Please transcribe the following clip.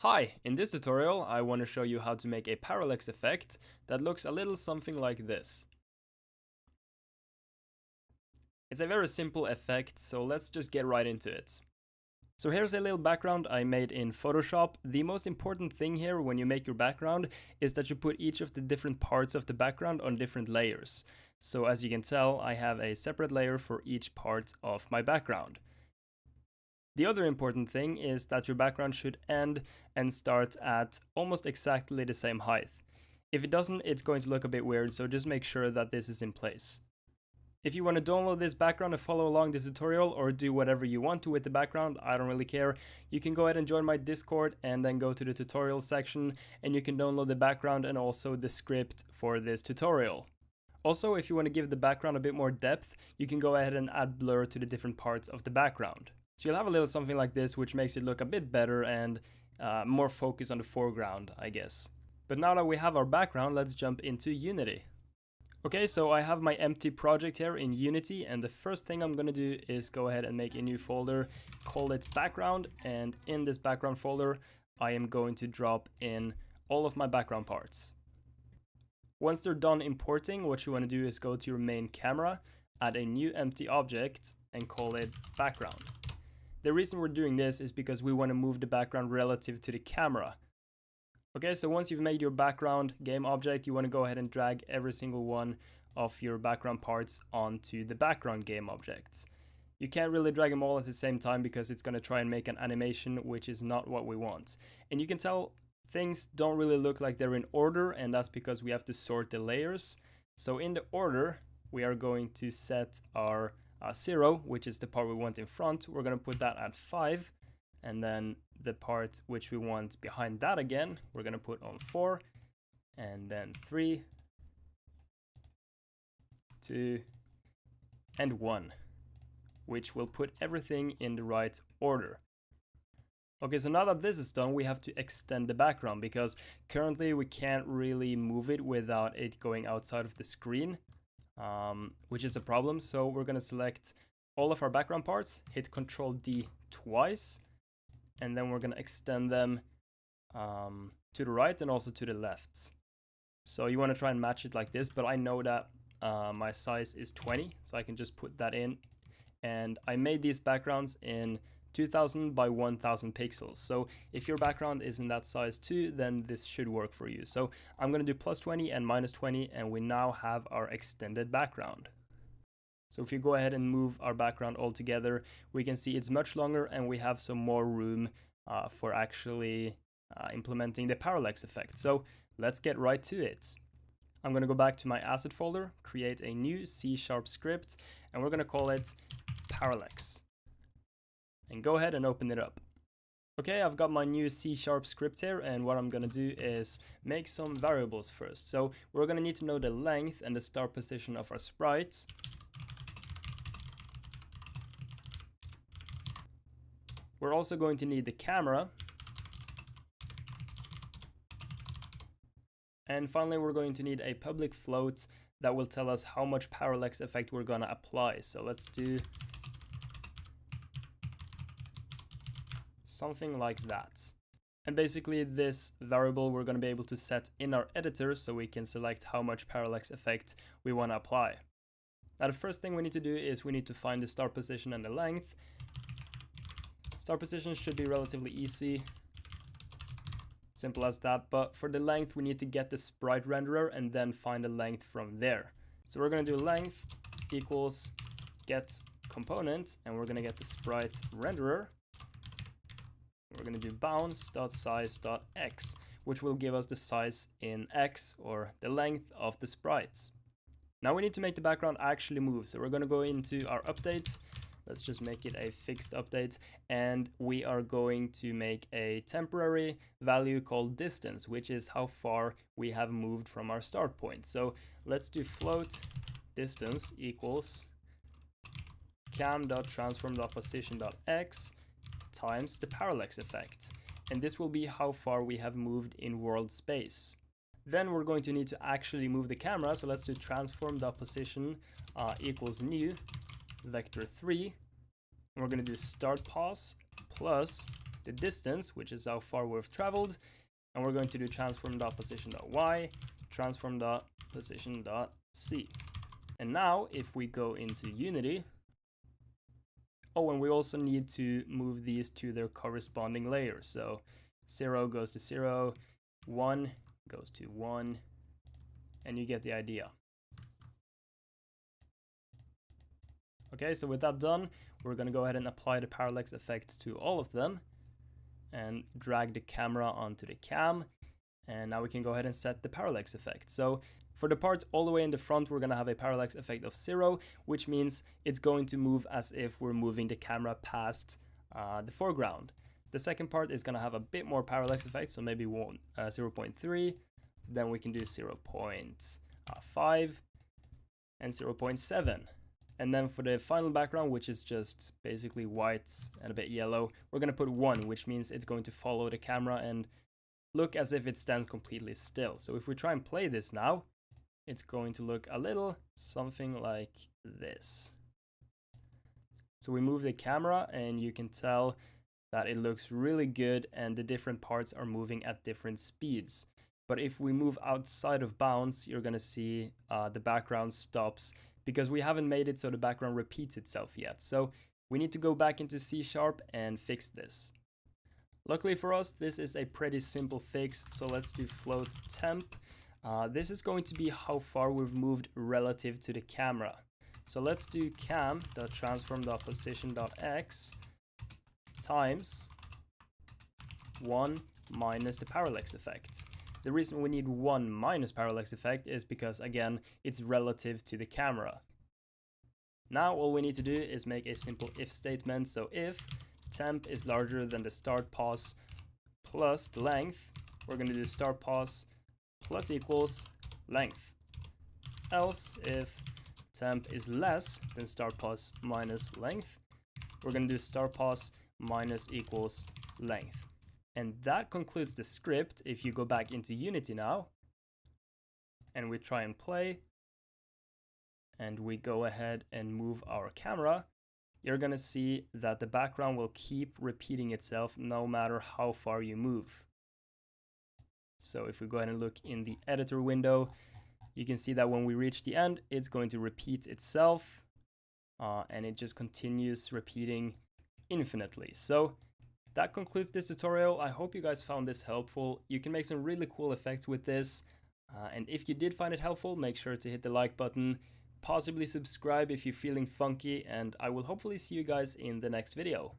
Hi, in this tutorial I want to show you how to make a parallax effect that looks a little something like this. It's a very simple effect, so let's just get right into it. So here's a little background I made in Photoshop. The most important thing here when you make your background is that you put each of the different parts of the background on different layers. So as you can tell, I have a separate layer for each part of my background. The other important thing is that your background should end and start at almost exactly the same height. If it doesn't, it's going to look a bit weird, so just make sure that this is in place. If you want to download this background and follow along the tutorial or do whatever you want to with the background, I don't really care. You can go ahead and join my Discord and then go to the tutorial section and you can download the background and also the script for this tutorial. Also, if you want to give the background a bit more depth, you can go ahead and add blur to the different parts of the background. So you'll have a little something like this, which makes it look a bit better and more focused on the foreground, I guess. But now that we have our background, let's jump into Unity. Okay, so I have my empty project here in Unity, and the first thing I'm gonna do is go ahead and make a new folder, call it background, and in this background folder, I am going to drop in all of my background parts. Once they're done importing, what you wanna do is go to your main camera, add a new empty object, and call it background. The reason we're doing this is because we want to move the background relative to the camera. Okay, so once you've made your background game object, you want to go ahead and drag every single one of your background parts onto the background game objects. You can't really drag them all at the same time because it's going to try and make an animation, which is not what we want. And you can tell things don't really look like they're in order, and that's because we have to sort the layers. So in the order, we are going to set our 0, which is the part we want in front. We're going to put that at 5, and then the part which we want behind that again, we're going to put on 4, and then 3, 2, and 1, which will put everything in the right order. Okay, so now that this is done, we have to extend the background because currently we can't really move it without it going outside of the screen. Which is a problem. So we're going to select all of our background parts, hit Ctrl D twice, and then we're going to extend them to the right and also to the left. So you want to try and match it like this, but I know that my size is 20, so I can just put that in. And I made these backgrounds in 2000 by 1000 pixels. So if your background is in that size too, then this should work for you. So I'm going to do +20 and -20, and we now have our extended background. So if you go ahead and move our background all together, we can see it's much longer and we have some more room for actually implementing the parallax effect. So let's get right to it. I'm going to go back to my asset folder, create a new C# script, and we're going to call it parallax. And go ahead and open it up. Okay, I've got my new C# script here, and what I'm gonna do is make some variables first. So we're gonna need to know the length and the start position of our sprite. We're also going to need the camera. And finally, we're going to need a public float that will tell us how much parallax effect we're gonna apply. So let's do something like that. And basically this variable we're going to be able to set in our editor so we can select how much parallax effect we want to apply. Now the first thing we need to do is we need to find the start position and the length. Start position should be relatively easy. Simple as that, but for the length we need to get the sprite renderer and then find the length from there. So we're going to do length equals get component, and we're going to get the sprite renderer. We're going to do bounds.size.x, which will give us the size in x, or the length of the sprites. Now we need to make the background actually move, so we're going to go into our update. Let's just make it a fixed update, and we are going to make a temporary value called distance, which is how far we have moved from our start point. So let's do float distance equals cam.transform.position.x times the parallax effect, and this will be how far we have moved in world space. Then we're going to need to actually move the camera, so let's do transform.position equals new vector 3. And we're going to do start pause plus the distance, which is how far we've traveled, and we're going to do transform.position.y, transform.position.c. And now if we go into Unity, oh, and we also need to move these to their corresponding layers. So 0 goes to 0, 1 goes to 1, and you get the idea. Okay, so with that done, we're going to go ahead and apply the parallax effect to all of them and drag the camera onto the cam. And now we can go ahead and set the parallax effect. So for the part all the way in the front, we're going to have a parallax effect of 0, which means it's going to move as if we're moving the camera past the foreground. The second part is going to have a bit more parallax effect, so maybe 0.3, then we can do 0.5 and 0.7. And then for the final background, which is just basically white and a bit yellow, we're going to put 1, which means it's going to follow the camera and look as if it stands completely still. So if we try and play this now, it's going to look a little something like this. So we move the camera and you can tell that it looks really good and the different parts are moving at different speeds. But if we move outside of bounds, you're going to see the background stops because we haven't made it so the background repeats itself yet. So we need to go back into C# and fix this. Luckily for us, this is a pretty simple fix, so let's do float temp. This is going to be how far we've moved relative to the camera. So let's do cam.transform.position.x times 1 minus the parallax effect. The reason we need 1 minus parallax effect is because, again, it's relative to the camera. Now all we need to do is make a simple if statement. So if temp is larger than the start pause plus the length, we're going to do start pause plus equals length. Else, if temp is less than start pause minus length, we're going to do start pause minus equals length. And that concludes the script. If you go back into Unity now, and we try and play, and we go ahead and move our camera, you're going to see that the background will keep repeating itself no matter how far you move. So if we go ahead and look in the editor window, you can see that when we reach the end, it's going to repeat itself, and it just continues repeating infinitely. So that concludes this tutorial. I hope you guys found this helpful. You can make some really cool effects with this. And if you did find it helpful, make sure to hit the like button, possibly subscribe if you're feeling funky, and I will hopefully see you guys in the next video.